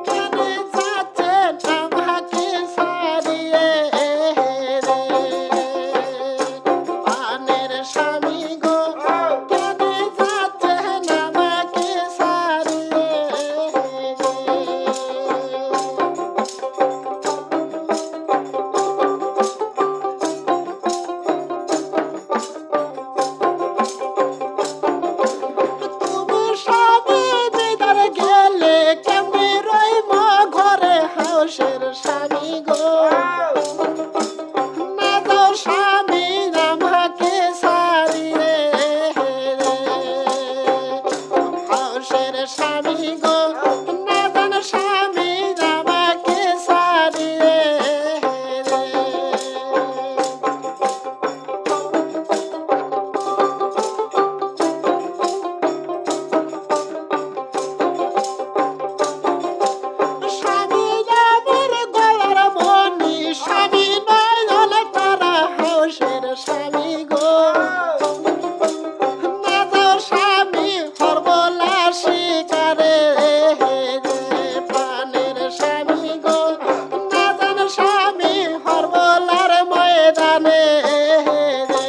কেনে যাচ্ছেন আমাকে ছাড়িয়ে রে প্রাণের স্বামী গো কেনে যাচ্ছেন আমাকে ছাড়িয়ে তুমি স্বামী দিদার গেলে কেমনি রইব ঘরে হাউসের স্বামী গো না যাও স্বামী আমাকে ছাড়িয়ে রে হাউসের স্বামী গো না যান স্বামী আমাকে ছাড়িয়ে রে স্বামী নামের গলার মনি স্বামী নয়ন তারা হাউসের স্বামী গো না যাও স্বামী হরবলা শিকারে রে প্রাণের স্বামী গো না যান স্বামী হরবলার ময়দানে রে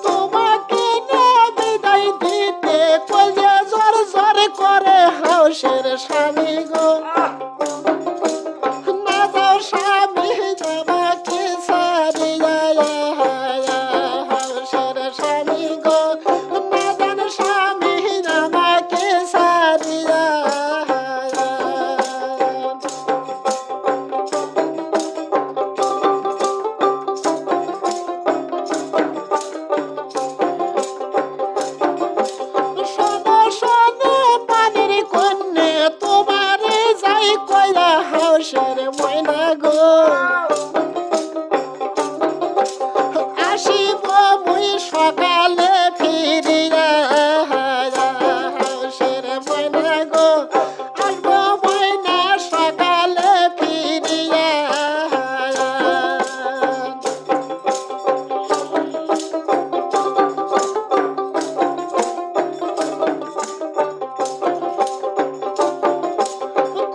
তোমাকে নিয়ে বিদায় দিতে কইলে জোর জোর করে হাউসের স্বামী গো না যাও স্বামী আমাকে ছাড়িয়া হাউসের স্বামী গো না যান স্বামী আমাকে ছাড়িয়া শোনো শোনো পানির কন্যে তোমারে যাই কইলা হাউসের ময়না গো আসিব মুই সকালে ফিরিয়া হাউসের ময়না গো আসব ময়না সকালে ফিরিয়া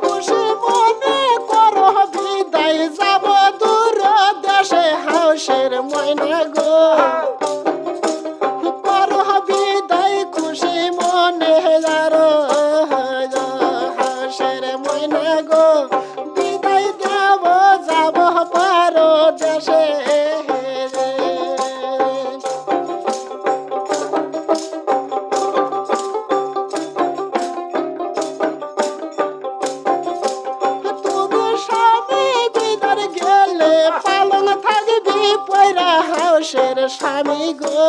খুশি মনে করো বিদায় যাব দূর দেশে হাউসের ময়না গো করো বিদায় খুশি মনে যারো হাউসের ময়না গো বিদায় দেব যাব পারো দেশে রে তুমি স্বামী দিদার গেলে পালন থাকবি পয়রা হাউসের স্বামী গো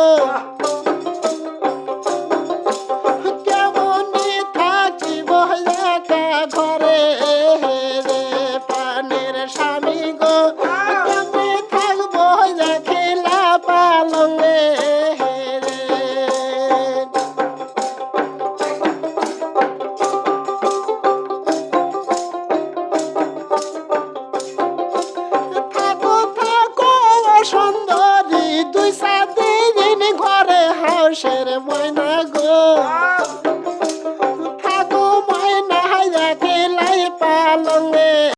কেমনি থাকিব একা ঘরে রে প্রাণের স্বামী গো কেমনি থাকবো একলা পালনে রে থাকো থাকো সুন্দরী দুই চার দিন ঘরে হাউসের ময়না গো